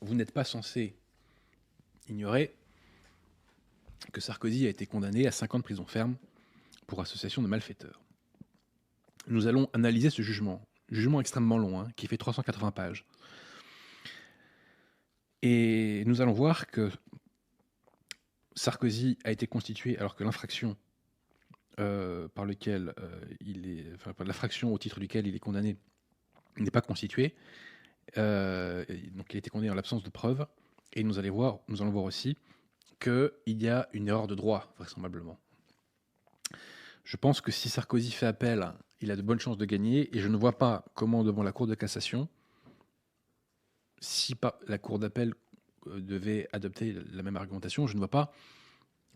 vous n'êtes pas censé ignorer que Sarkozy a été condamné à 5 ans de prison ferme pour association de malfaiteurs. Nous allons analyser ce jugement extrêmement long, qui fait 380 pages. Et nous allons voir que Sarkozy a été constitué alors que l'infraction par lequel l'infraction au titre duquel il est condamné n'est pas constituée. Donc il a été condamné en l'absence de preuves. Et nous allons voir aussi qu'il y a une erreur de droit, vraisemblablement. Je pense que si Sarkozy fait appel, il a de bonnes chances de gagner, et je ne vois pas comment, devant la Cour de cassation, si la Cour d'appel devait adopter la même argumentation, je ne vois pas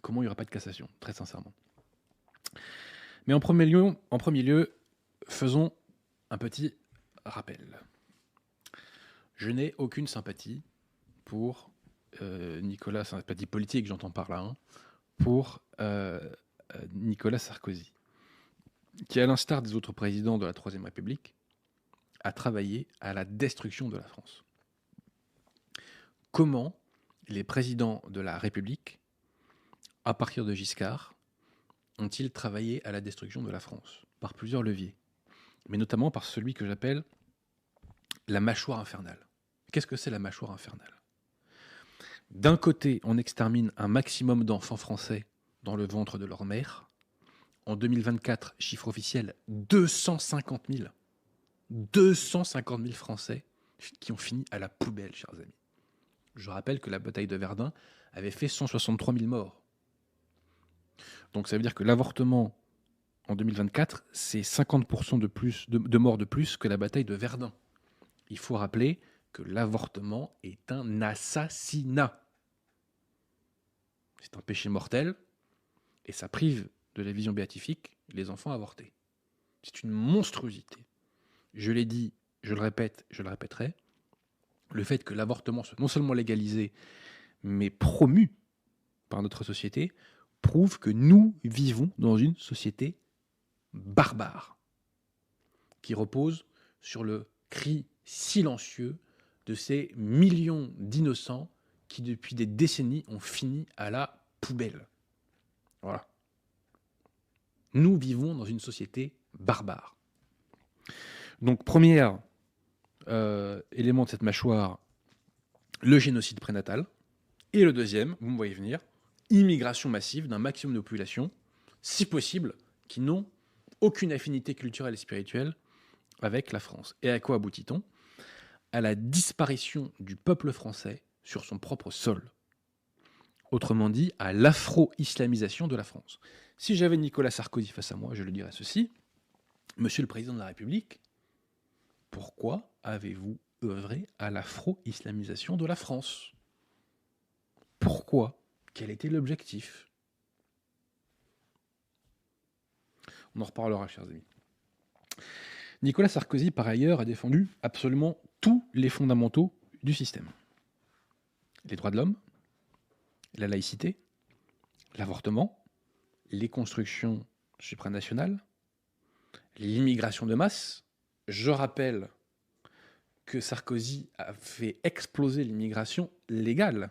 comment il n'y aura pas de cassation, très sincèrement. Mais en premier lieu, faisons un petit rappel. Je n'ai aucune sympathie pour Nicolas, sympathie politique, j'entends par là, pour Nicolas Sarkozy, qui, à l'instar des autres présidents de la Troisième République, a travaillé à la destruction de la France. Comment les présidents de la République, à partir de Giscard, ont-ils travaillé à la destruction de la France? Par plusieurs leviers, mais notamment par celui que j'appelle la mâchoire infernale. Qu'est-ce que c'est la mâchoire infernale? D'un côté, on extermine un maximum d'enfants français dans le ventre de leur mère. En 2024, chiffre officiel, 250 000. 250 000 Français qui ont fini à la poubelle, chers amis. Je rappelle que la bataille de Verdun avait fait 163 000 morts. Donc ça veut dire que l'avortement en 2024, c'est 50% de morts de plus que la bataille de Verdun. Il faut rappeler que l'avortement est un assassinat. C'est un péché mortel et ça prive de la vision béatifique les enfants avortés. C'est une monstruosité. Je l'ai dit, je le répète, je le répéterai. Le fait que l'avortement soit non seulement légalisé, mais promu par notre société, prouve que nous vivons dans une société barbare, qui repose sur le cri silencieux de ces millions d'innocents qui, depuis des décennies, ont fini à la poubelle. Voilà. Nous vivons dans une société barbare. Donc, premier élément de cette mâchoire, le génocide prénatal. Et le deuxième, vous me voyez venir, immigration massive d'un maximum de populations, si possible, qui n'ont aucune affinité culturelle et spirituelle avec la France. Et à quoi aboutit-on? À la disparition du peuple français sur son propre sol. Autrement dit, à l'afro-islamisation de la France. Si j'avais Nicolas Sarkozy face à moi, je lui dirais ceci: Monsieur le Président de la République, pourquoi avez-vous œuvré à l'afro-islamisation de la France? Pourquoi? Quel était l'objectif? On en reparlera, chers amis. Nicolas Sarkozy, par ailleurs, a défendu absolument tous les fondamentaux du système. Les droits de l'homme, la laïcité, l'avortement, les constructions supranationales, l'immigration de masse. Je rappelle que Sarkozy a fait exploser l'immigration légale.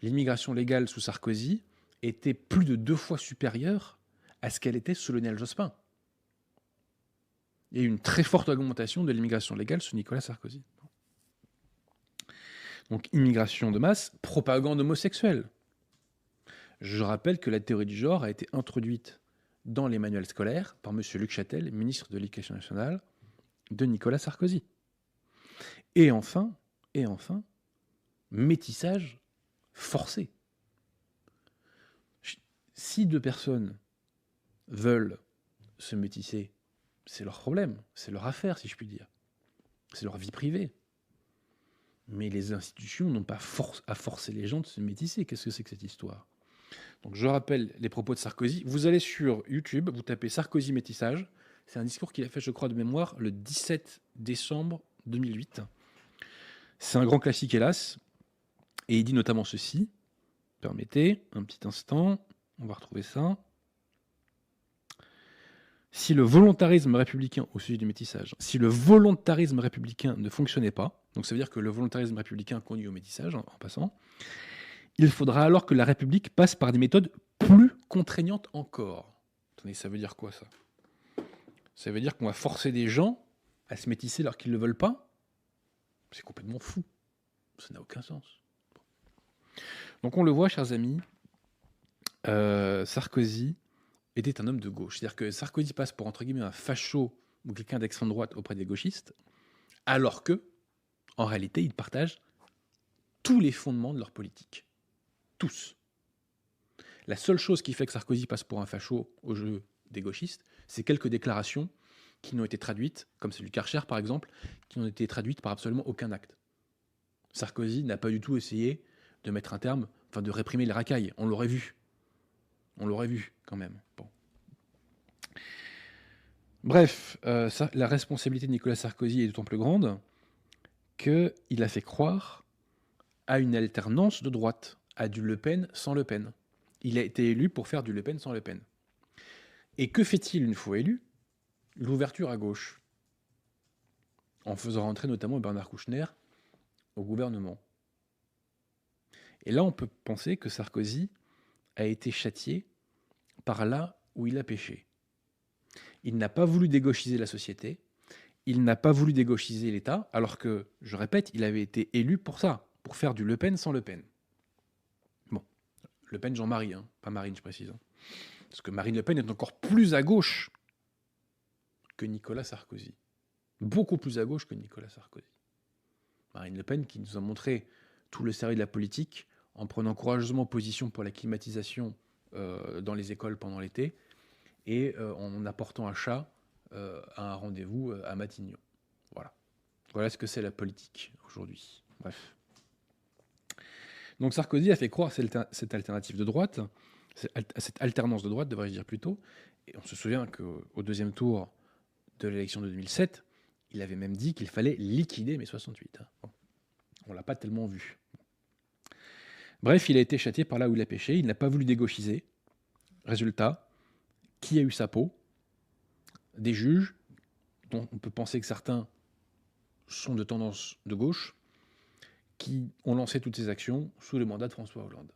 L'immigration légale sous Sarkozy était plus de 2 fois supérieure à ce qu'elle était sous Lionel Jospin. Il y a eu une très forte augmentation de l'immigration légale sous Nicolas Sarkozy. Donc, immigration de masse, propagande homosexuelle. Je rappelle que la théorie du genre a été introduite dans les manuels scolaires par M. Luc Châtel, ministre de l'Éducation nationale de Nicolas Sarkozy. Et enfin, métissage forcé. Si 2 personnes veulent se métisser, c'est leur problème, c'est leur affaire, si je puis dire. C'est leur vie privée. Mais les institutions n'ont pas à forcer les gens de se métisser. Qu'est-ce que c'est que cette histoire? Donc je rappelle les propos de Sarkozy. Vous allez sur YouTube, vous tapez Sarkozy métissage. C'est un discours qu'il a fait, je crois, de mémoire, le 17 décembre 2008. C'est un grand classique, hélas. Et il dit notamment ceci. Permettez un petit instant, on va retrouver ça. Si le volontarisme républicain, au sujet du métissage, si le volontarisme républicain ne fonctionnait pas, Donc ça veut dire que le volontarisme républicain conduit au métissage, en passant. Il faudra alors que la République passe par des méthodes plus contraignantes encore. Attendez, ça veut dire quoi ça? Ça veut dire qu'on va forcer des gens à se métisser alors qu'ils ne le veulent pas? C'est complètement fou. Ça n'a aucun sens. Donc on le voit, chers amis, Sarkozy était un homme de gauche. C'est-à-dire que Sarkozy passe pour, entre guillemets, un facho ou quelqu'un d'extrême droite auprès des gauchistes, alors que, en réalité, ils partagent tous les fondements de leur politique. Tous. La seule chose qui fait que Sarkozy passe pour un facho au jeu des gauchistes, c'est quelques déclarations qui n'ont été traduites, comme celle du Karcher par exemple, qui n'ont été traduites par absolument aucun acte. Sarkozy n'a pas du tout essayé de mettre un terme, enfin de réprimer les racailles. On l'aurait vu. On l'aurait vu quand même. Bon. Bref, la responsabilité de Nicolas Sarkozy est d'autant plus grande qu'il a fait croire à une alternance de droite, à du Le Pen sans Le Pen. Il a été élu pour faire du Le Pen sans Le Pen. Et que fait-il une fois élu? L'ouverture à gauche, en faisant rentrer notamment Bernard Kouchner au gouvernement. Et là, on peut penser que Sarkozy a été châtié par là où il a péché. Il n'a pas voulu dégauchiser la société, il n'a pas voulu dégauchiser l'État, alors que, je répète, il avait été élu pour ça, pour faire du Le Pen sans Le Pen. Bon, Le Pen Jean-Marie, hein, pas Marine, je précise. Hein. Parce que Marine Le Pen est encore plus à gauche que Nicolas Sarkozy. Beaucoup plus à gauche que Nicolas Sarkozy. Marine Le Pen qui nous a montré tout le sérieux de la politique en prenant courageusement position pour la climatisation dans les écoles pendant l'été et en apportant un chat à un rendez-vous à Matignon. Voilà. Voilà ce que c'est la politique aujourd'hui. Bref. Donc Sarkozy a fait croire cette alternative de droite, cette alternance de droite, devrais-je dire plutôt, et on se souvient qu'au deuxième tour de l'élection de 2007, il avait même dit qu'il fallait liquider mai 68. Bon. On ne l'a pas tellement vu. Bref, il a été châtié par là où il a péché, il n'a pas voulu dégauchiser. Résultat, qui a eu sa peau? Des juges, dont on peut penser que certains sont de tendance de gauche, qui ont lancé toutes ces actions sous le mandat de François Hollande.